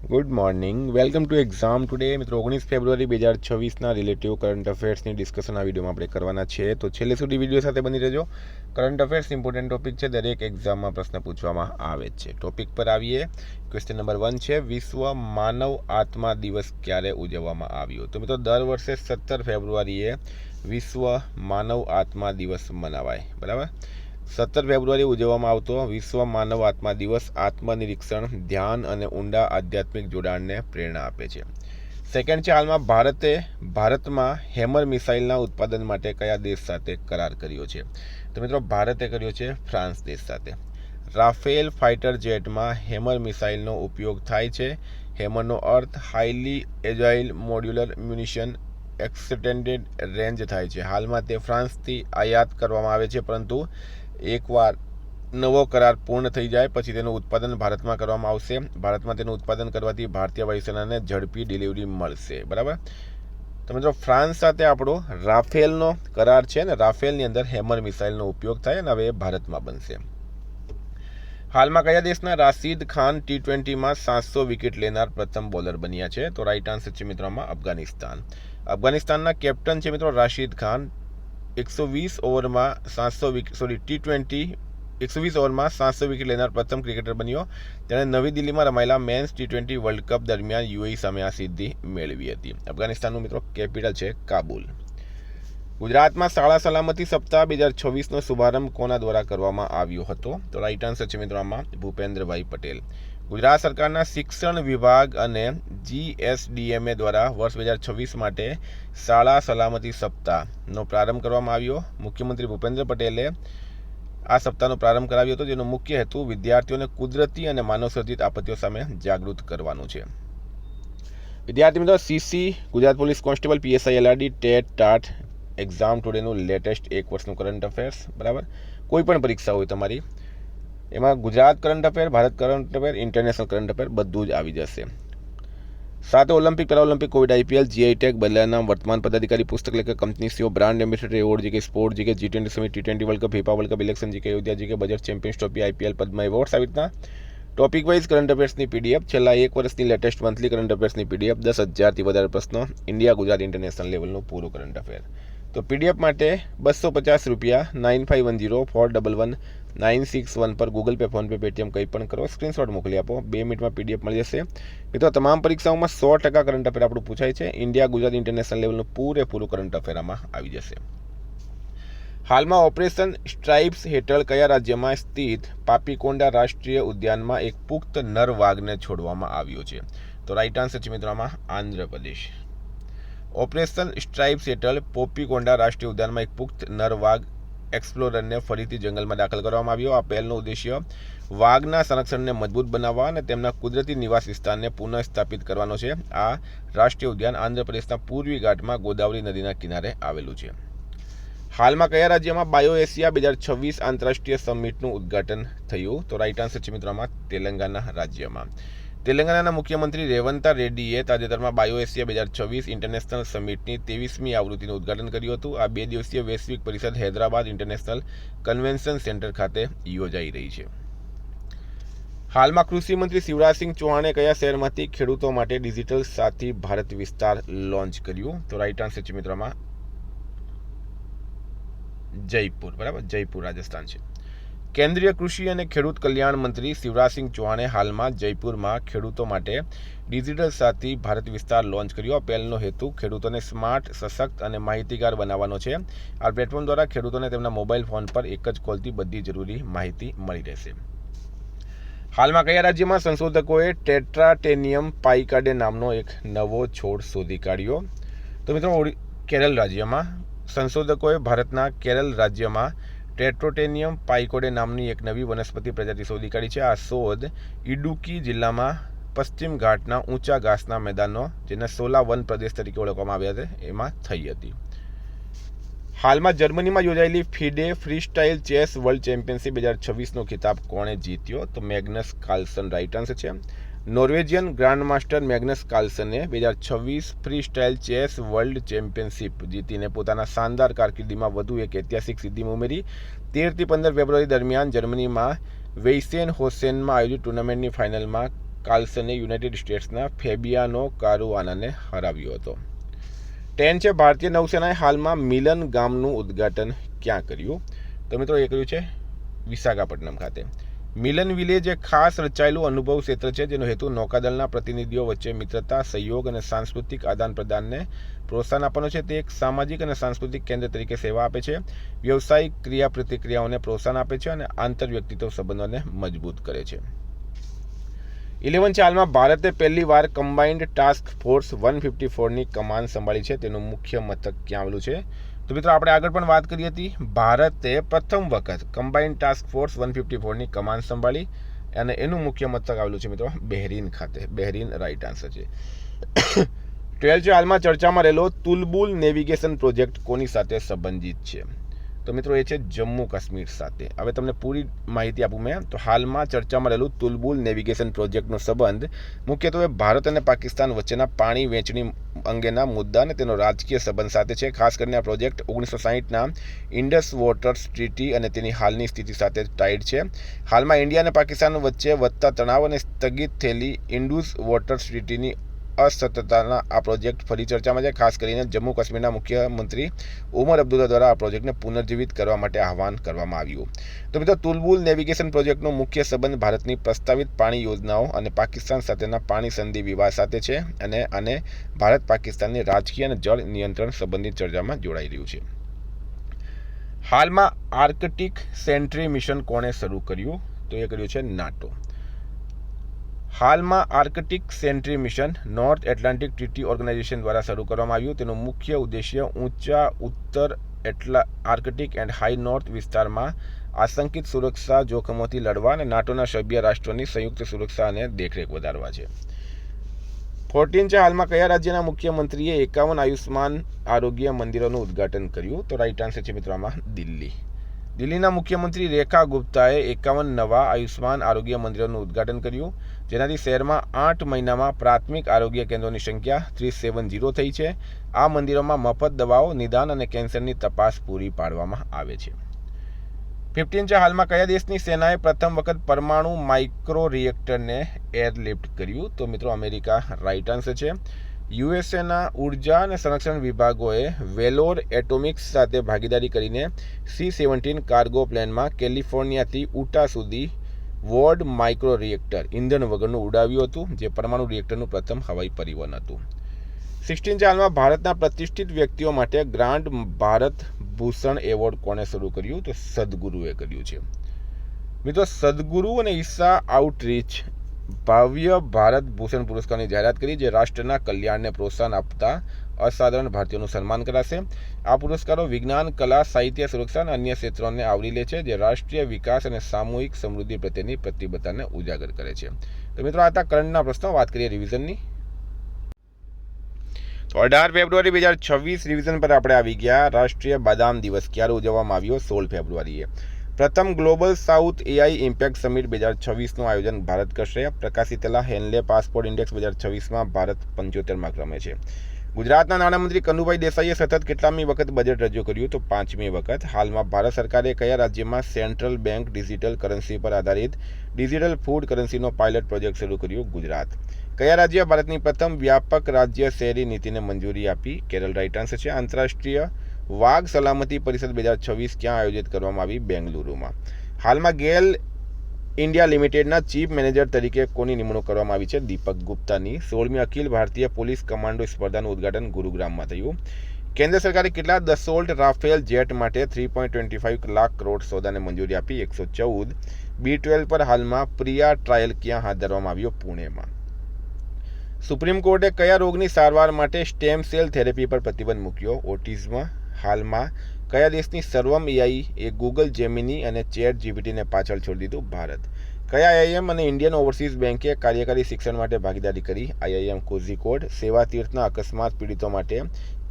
Good morning. Welcome to exam today. મિત્રો 19 ફેબ્રુઆરી 2026ના relative current અફેર્સની discussion આ વિડીયોમાં આપણે કરવાના છે, તો છેલ્લે સુધી વિડીયો સાથે બની રહેજો. કરંટ અફેર્સ ઇમ્પોર્ટન્ટ ટોપિક છે, દરેક એક્ઝામમાં પ્રશ્ન પૂછવામાં આવે છે. ટોપિક પર આવીએ. ક્વેશ્ચન નંબર 1 છે, વિશ્વ માનવ આત્મા દિવસ ક્યારે ઉજવવામાં આવ્યો? તો મિત્રો દર વર્ષે 17 ફેબ્રુઆરીએ વિશ્વ માનવ આત્મા દિવસ મનાવાય, બરાબર. 17 ફેબ્રુઆરી ઉજવવામાં આવતો વિશ્વ માનવ આત્મા દિવસ આત્મનિરીક્ષણ, ધ્યાન અને ઊંડા આધ્યાત્મિક જોડાણને પ્રેરણા આપે છે. સેકન્ડ છે, હાલમાં ભારતમાં હેમર મિસાઇલના ઉત્પાદન માટે કયા દેશ સાથે કરાર કર્યો છે? તો મિત્રો ભારતે કર્યો છે ફ્રાન્સ દેશ સાથે. રાફેલ ફાઇટર જેટમાં હેમર મિસાઇલનો ઉપયોગ થાય છે. હેમરનો અર્થ highly agile modular munition extended range થાય છે. હાલમાં તે ફ્રાન્સથી આયાત કરવામાં આવે છે, પરંતુ એકવાર નવો કરાર પૂર્ણ થઈ જાય પછી તેનું ઉત્પાદન ભારતમાં કરવામાં આવશે. ભારતમાં તેનું ઉત્પાદન કરવાથી ભારતીય વાયુસેનાને ઝડપી ડિલિવરી મળશે, બરાબર. તો મિત્રો ફ્રાન્સ સાથે આપણો રાફેલનો કરાર છે ને, રાફેલની અંદર હેમર મિસાઇલનો ઉપયોગ થાય અને હવે ભારતમાં બનશે. હાલમાં કયા દેશના રાશિદ ખાન T20માં 700 વિકેટ લેનાર પ્રથમ બોલર બન્યા છે? તો રાઈટ આન્સર છે મિત્રોમાં અફઘાનિસ્તાન. અફઘાનિસ્તાનના કેપ્ટન છે મિત્રો રાશિદ ખાન. 120 ઓવરમાં 700 વિકેટ T20 120 ઓવરમાં 700 વિકેટ લેનાર પ્રથમ ક્રિકેટર બન્યો. તેણે નવી દિલ્હીમાં રમાયેલા મેન્સ T20 વર્લ્ડ કપ દરમિયાન યુએઈ સામે આ સિદ્ધિ મેળવી હતી. અફઘાનિસ્તાનનું મિત્રો કેપિટલ છે કાબુલ. ગુજરાતમાં શાળા સલામતી સપ્તાહ 2026નો શુભારંભ કોના દ્વારા કરવામાં આવ્યો હતો? તો રાઈટ આન્સર છે મિત્રો આમાં ભૂપેન્દ્રભાઈ પટેલ. ગુજરાત સરકારના શિક્ષણ વિભાગ અને GSDMA દ્વારા વર્ષ 2026 માટે શાળા સલામતી સપ્તાહનો પ્રારંભ કરવામાં આવ્યો. મુખ્યમંત્રી ભૂપેન્દ્ર પટેલે આ સપ્તાહનો પ્રારંભ કરાવ્યો હતો, જેનો મુખ્ય હેતુ વિદ્યાર્થીઓને કુદરતી અને માનવસર્જિત આપત્તિઓ સામે જાગૃત કરવાનું છે. વિદ્યાર્થી મિત્રો, CC Gujarat police constable, PSI LRD, TET TAT exam ટુડેનું લેટેસ્ટ 1 વર્ષનું કરંટ અફેર્સ, બરાબર. કોઈ પણ પરીક્ષા હોય તમારી, એમાં Gujarat current affair, Bharat current affair, international current affair બધું જ આવી જશે. સાથે Olympic, para Olympic, Covid, IPL, GI tag, બદલાના વર્તમાન પદાધિકારી, પુસ્તક લેખક, company CEO, brand ambassador award, GK sport, GK G20 summit, T20 world cup, FIFA world cup, election, GK Ayodhya, GK budget, champions trophy, IPL, Padma awards, આવી રીતના ટોપિક વાઇઝ કરંટ અફેર્સની PDF, છેલ્લા 1 વર્ષની લેટેસ્ટ મંથલી કરંટ અફેર્સની PDF, 10,000થી વધારે પ્રશ્નો, India Gujarat international લેવલનું પૂરું current affair. તો PDF માટે 250 રૂપિયા 9510411961 પર ગૂગલ પે, ફોનપે, પેટીએમ કંઈ પણ કરો, સ્ક્રીનશોટ મોકલી આપો. 2 મિનિટમાં PDF મળી જશે. મિત્રો તમામ પરીક્ષાઓમાં 100% કરંટ અફેર આપણું પૂછાય છે. ઇન્ડિયા ગુજરાત ઇન્ટરનેશનલ લેવલનું પૂરેપૂરું કરંટ અફેર આમાં આવી જશે. હાલમાં ઓપરેશન સ્ટ્રાઇપ્સ હેઠળ કયા રાજ્યમાં સ્થિત પાપીકોંડા રાષ્ટ્રીય ઉદ્યાનમાં એક પુખ્ત નર વાઘને છોડવામાં આવ્યો છે? તો રાઈટ આન્સર છે મિત્રો આમાં આંધ્રપ્રદેશ. ઓપરેશન સ્ટ્રાઇપ્સ હેઠળ પોપીકોંડા રાષ્ટ્રીય ઉદ્યાનમાં એક પુખ્ત નર વાઘ એક્સપ્લોરરને ફરીથી જંગલમાં દાખલ કરવામાં આવ્યો. આ પહેલનો ઉદ્દેશ્ય વાઘના સંરક્ષણને મજબૂત બનાવવા અને તેમના કુદરતી નિવાસ વિસ્તારને પુનઃસ્થાપિત કરવાનો છે. આ રાષ્ટ્રીય ઉદ્યાન આંધ્રપ્રદેશના પૂર્વી ઘાટમાં ગોદાવરી નદીના કિનારે આવેલું છે. હાલમાં કયા રાજ્યમાં બાયો એશિયા 2026 આંતરરાષ્ટ્રીય સમિટનું ઉદ્ઘાટન થયું? તો રાઈટ આન્સર છે મિત્રો આમાં તેલંગાના રાજ્યમાં. તેલંગાનાના મુખ્યમંત્રી રેવંતા રેડ્ડીએ તાજેતરમાં બાયો એશિયા 2026 ઇન્ટરનેશનલ સમિટની 23મી આવૃત્તિનું ઉદ્ઘાટન કર્યું હતું. આ 2 દિવસીય વૈશ્વિક પરિષદ હૈદરાબાદ ઇન્ટરનેશનલ કન્વેન્શન સેન્ટર ખાતે યોજાઈ રહી છે. હાલમાં કૃષિ મંત્રી શિવરાજસિંહ ચૌહાણે કયા શહેરમાંથી ખેડૂતો માટે ડિજિટલ સાથી ભારત વિસ્તાર લોન્ચ કર્યું? તો રાઈટ આન્સર છે મિત્રોમાં જયપુર, બરાબર. જયપુર રાજસ્થાન છે. કેન્દ્રીય કૃષિ અને ખેડૂત કલ્યાણ મંત્રી શિવરાજસિંહ ચૌહાણે હાલમાં જયપુરમાં ખેડૂતો માટે ડિજિટલ સાથી ભારત વિસ્તાર લોન્ચ કર્યો. આ પહેલનો હેતુ ખેડૂતોને સ્માર્ટ, સશક્ત અને માહિતીગાર બનાવવાનો છે. આ પ્લેટફોર્મ દ્વારા ખેડૂતોને તેમના મોબાઈલ ફોન પર એક જ કોલથી બધી જરૂરી માહિતી મળી રહેશે. હાલમાં કયા રાજ્યમાં સંશોધકોએ ટેટ્રાટેનિયમ પાઇકાડે નામનો એક નવો છોડ શોધી કાઢ્યો? તો મિત્રો કેરળ રાજ્યમાં સંશોધકોએ ભારતના કેરળ રાજ્યમાં ટેટ્રોટેનિયમ પાઇકોડે નામની એક નવી વનસ્પતિ પ્રજાતિ શોધી કાઢી છે. આ શોધ ઇડુકી જિલ્લામાં પશ્ચિમ ઘાટના ઊંચા ઘાસના મેદાનો, જેને સોલા વન પ્રદેશ તરીકે ઓળખવામાં આવ્યા છે, એમાં થઈ હતી. હાલમાં જર્મનીમાં યોજાયેલી FIDE freestyle chess world championship 2026નો ખિતાબ કોણે જીત્યો? તો મેગ્નસ કાર્લસન રાઈટ આન્સર છે. નોર્વેજિયન ગ્રાન્ડમાસ્ટર મેગ્નસ કાર્લસને 2026 ફ્રીસ્ટાઇલ ચેસ વર્લ્ડ ચેમ્પિયનશિપ જીતીને પોતાના શાનદાર કારકિર્દીમાં વધુ એક ઐતિહાસિક સિદ્ધિ ઉમેરી. 13 થી 15 ફેબ્રુઆરી દરમિયાન જર્મનીમાં વેઇસેનહોસેનમાં આયોજિત ટુર્નામેન્ટની ફાઇનલમાં કાર્લસને યુનાઇટેડ સ્ટેટ્સના ફેબિયાનો કારુઆનાને હરાવ્યો હતો. 10 છે ભારતીય નૌસેનાએ હાલમાં મિલન ગામનું ઉદ્ઘાટન ક્યાં કર્યું? તો મિત્રો એ કર્યું છે વિશાખાપટ્ટનમ ખાતે. મિલન વિલેજ એક ખાસ રચાયેલું અનુભવ ક્ષેત્ર છે જેનો હેતુ નૌકાદળના પ્રતિનિધિઓ વચ્ચે મિત્રતા, સહયોગ અને સાંસ્કૃતિક આદાન પ્રદાનને પ્રોત્સાહન આપવાનો છે. તે એક સામાજિક અને સાંસ્કૃતિક કેન્દ્ર તરીકે સેવા આપે છે, વ્યવસાયિક ક્રિયાપ્રતિક્રિયાઓને પ્રોત્સાહન આપે છે અને આંતરવ્યક્તિત્વ સંબંધોને મજબૂત કરે છે. 11 છે હાલમાં ભારતે પહેલીવાર કમ્બાઇન્ડ ટાસ્ક ફોર્સ 154ની કમાન સંભાળી છે. તેનું મુખ્ય મથક ક્યાં આવેલું છે? તો મિત્રો આપણે આગળ પણ વાત કરી હતી, ભારતે પ્રથમ વખત કમ્બાઇન્ડ ટાસ્ક ફોર્સ 154ની કમાન સંભાળી અને એનું મુખ્ય મથક આવેલું છે મિત્રો બહેરીન ખાતે. બહેરીન રાઇટ આન્સર છે. 12 છે હાલમાં ચર્ચામાં રહેલો તુલબુલ નેવિગેશન પ્રોજેક્ટ કોની સાથે સંબંધિત છે? તો મિત્રો એ છે જમ્મુ કાશ્મીર સાથે. હવે તમને પૂરી માહિતી આપું મેં. તો હાલમાં ચર્ચામાં રહેલું તુલબુલ નેવિગેશન પ્રોજેક્ટનો સંબંધ મુખ્યત્વે ભારત અને પાકિસ્તાન વચ્ચેના પાણી વહેંચણી અંગેના મુદ્દા અને તેનો રાજકીય સંબંધ સાથે છે. ખાસ કરીને આ પ્રોજેક્ટ 1960ના ઇન્ડસ વોટર્સ ટ્રીટી અને તેની હાલની સ્થિતિ સાથે ટાઈડ છે. હાલમાં ઇન્ડિયા અને પાકિસ્તાન વચ્ચે વધતા તણાવ અને સ્થગિત થયેલી ઇન્ડસ વોટર્સ ટ્રીટીની અસતતતાના આ પ્રોજેક્ટ ફરી ચર્ચામાં છે. ખાસ કરીને જમ્મુ કાશ્મીરના મુખ્યમંત્રી ઉમર અબ્દુલ્લા દ્વારા આ પ્રોજેક્ટને પુનર્જીવિત કરવા માટે આહવાન કરવામાં આવ્યું. તો મિત્રો તુલબુલ નેવિગેશન પ્રોજેક્ટનો મુખ્ય સંબંધ ભારતની પ્રસ્તાવિત પાણી યોજનાઓ અને પાકિસ્તાન સાથેના પાણી સંધિ વિવાદ સાથે છે અને આને ભારત પાકિસ્તાનની રાજકીય અને જળ નિયંત્રણ સંબંધિત ચર્ચામાં જોડાઈ રહ્યું છે. હાલમાં આર્કટિક સેન્ટ્રી મિશન કોણે શરૂ કર્યું? તો એ કર્યું છે નાટો. હાલમાં Arctic Sentry mission North Atlantic Treaty Organization દ્વારા શરૂ કરવામાં આવ્યું. તેનું મુખ્ય ઉદ્દેશ્ય ઊંચા ઉત્તર આર્કટિક એન્ડ હાઈ નોર્થ વિસ્તારમાં આશંકિત સુરક્ષા જોખમોથી લડવા અને નાટોના સભ્ય રાષ્ટ્રોની સંયુક્ત સુરક્ષા અને દેખરેખ વધારવા છે. 14 છે હાલમાં કયા રાજ્યના મુખ્યમંત્રીએ 51 આયુષ્માન આરોગ્ય મંદિરોનું ઉદ્ઘાટન કર્યું? તો રાઈટ આન્સર છે મિત્રો આમાં દિલ્હી. દિલ્હીના મુખ્યમંત્રી રેખા ગુપ્તાએ 51 નવા આયુષ્માન આરોગ્ય મંદિરોનું ઉદ્ઘાટન કર્યું, જેનાથી શહેરમાં 8 મહિનામાં પ્રાથમિક આરોગ્ય કેન્દ્રોની સંખ્યા 370 થઈ છે. આ મંદિરોમાં મફત દવાઓ, નિદાન અને કેન્સરની તપાસ પૂરી પાડવામાં આવે છે. 15 છે હાલમાં કયા દેશની સેનાએ પ્રથમ વખત પરમાણુ માઇક્રો રિએક્ટરને એરલિફ્ટ કર્યું? તો મિત્રો અમેરિકા રાઇટ આન્સર છે. યુએસએના ઉર્જા અને સંરક્ષણ વિભાગોએ વેલોર એટોમિક્સ સાથે ભાગીદારી કરીને C-17 કાર્ગો પ્લેનમાં કેલિફોર્નિયાથી ઉટા સુધી વોર્ડ માઇક્રો રિએક્ટર ઇંધણ વગરનું ઉડાવ્યું હતું, જે પરમાણુ રિએક્ટરનું પ્રથમ હવાઈ પરિવહન હતું. 16 હાલમાં ભારતના પ્રતિષ્ઠિત વ્યક્તિઓ માટે ગ્રાન્ડ ભારત ભૂષણ એવોર્ડ કોણે શરૂ કર્યું? તો સદગુરુએ કર્યું છે. મિત્રો સદગુરુ અને ઈશા આઉટરીચ ભવ્ય ભારત ભૂષણ પુરસ્કારની જાહેરાત કરી, જે રાષ્ટ્રના કલ્યાણને પ્રોત્સાહન આપતા અસાધારણ ભારતીયોનું સન્માન કરાશે. આ પુરસ્કારો વિજ્ઞાન, કલા, સાહિત્ય, સુરક્ષા અને અન્ય ક્ષેત્રોને આવરી લે છે, જે રાષ્ટ્રીય વિકાસ અને સામૂહિક સમૃદ્ધિ પ્રત્યેની પ્રતિબદ્ધતાને ઉજાગર કરે છે. તો મિત્રો આ હતા કરંટના પ્રશ્નો. વાત કરીએ રિવિઝનની. તો 18 ફેબ્રુઆરી 2026 રિવિઝન પર આપણે આવી ગયા. રાષ્ટ્રીય બાદામ દિવસ ક્યારે ઉજવવામાં આવ્યો? 16 ફેબ્રુઆરીએ. પ્રથમ global south AI impact summit 2026નું આયોજન ભારત કરશે. પ્રકાશિતેલા હેનલે પાસપોર્ટ ઇન્ડેક્સ 2026માં ભારત 75મા ક્રમે છે. ગુજરાતના નાણામંત્રી કનુભાઈ દેસાઈએ સતત કેટલામી વખત બજેટ રજૂ કર્યું? તો 5મી વખત. હાલમાં ભારત સરકારે કયા રાજ્યમાં સેન્ટ્રલ બેંક ડિજિટલ કરન્સી પર આધારિત ડિજિટલ ફૂડ કરન્સીનો પાયલટ પ્રોજેક્ટ શરૂ કર્યો? ગુજરાત. કયા રાજ્ય ભારતની પ્રથમ વ્યાપક રાજ્ય શહેરી નીતિને મંજૂરી આપી? કેરળ રાઇટ આન્સર છે. આંતરરાષ્ટ્રીય વાઘ સલામતી પરિષદ 2026 ક્યાં આયોજિત કરવામાં આવી? બેંગલુરુમાં. હાલમાં ગેલ ઇન્ડિયા લિમિટેડના ચીફ મેનેજર તરીકે કોની નિમણૂક કરવામાં આવી છે? દીપક ગુપ્તાની. 16મી અખિલ ભારતીય પોલીસ કમાન્ડો સ્પર્ધાનું ઉદ્ઘાટન ગુરુગ્રામમાં થયું. કેન્દ્ર સરકારે કેટલા દસોલ્ટ રાફેલ જેટ માટે 3.25 લાખ કરોડ સોદાને મંજૂરી આપી? 114. B12 પર હાલમાં પ્રિયા ટ્રાયલ ક્યાં હાથ ધરવામાં આવ્યો? પુણેમાં. સુપ્રીમ કોર્ટે કયા રોગની સારવાર માટે સ્ટેમ સેલ થેરેપી પર પ્રતિબંધ મૂક્યો? ઓટિઝમ. હાલમાં કયા દેશની સર્વમ એઆઈ એ ગૂગલ જેમિની અને ચેટ જીપીટીને પાછળ છોડી દીધું? ભારત. કયા આઈઆઈએમ અને ઇન્ડિયન ઓવરસીઝ બેન્કે કાર્યકારી શિક્ષણ માટે ભાગીદારી કરી? આઈઆઈએમ કોઝિકોડ. સેવા તીર્થના અકસ્માત પીડિતો માટે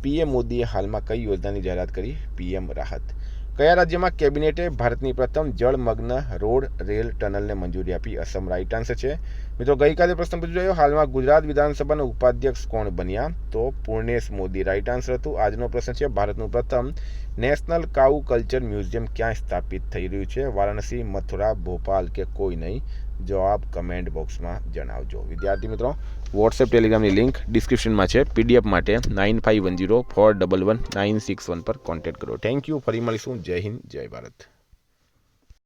પીએમ મોદીએ હાલમાં કઈ યોજનાની જાહેરાત કરી? પીએમ રાહત. કયા રાજ્યમાં કેબિનેટે ભારતની પ્રથમ જળમગ્ન રોડ રેલ ટનલને મંજૂરી આપી? અસમ રાઇટ આન્સર છે. મિત્રો ગઈકાલે પ્રશ્ન પૂછાયો, હાલમાં ગુજરાત વિધાનસભાના ઉપાધ્યક્ષ કોણ બન્યા? તો પૂર્ણેશ મોદી રાઇટ આન્સર હતું. આજનો પ્રશ્ન છે, ભારતનું પ્રથમ નેશનલ કાઉ કલ્ચર મ્યુઝિયમ ક્યાં સ્થાપિત થઈ રહ્યું છે? વારાણસી, મથુરા, ભોપાલ કે કોઈ નહીં? જવાબ કમેન્ટ બોક્સમાં જણાવજો. વિદ્યાર્થી મિત્રો, વોટ્સએપ ટેલિગ્રામની લિંક ડિસ્ક્રિપ્શનમાં છે. PDF માટે 9510411961 પર કોન્ટેક્ટ કરો. Thank you. ફરી મળીશું. જય હિન્દ, જય ભારત.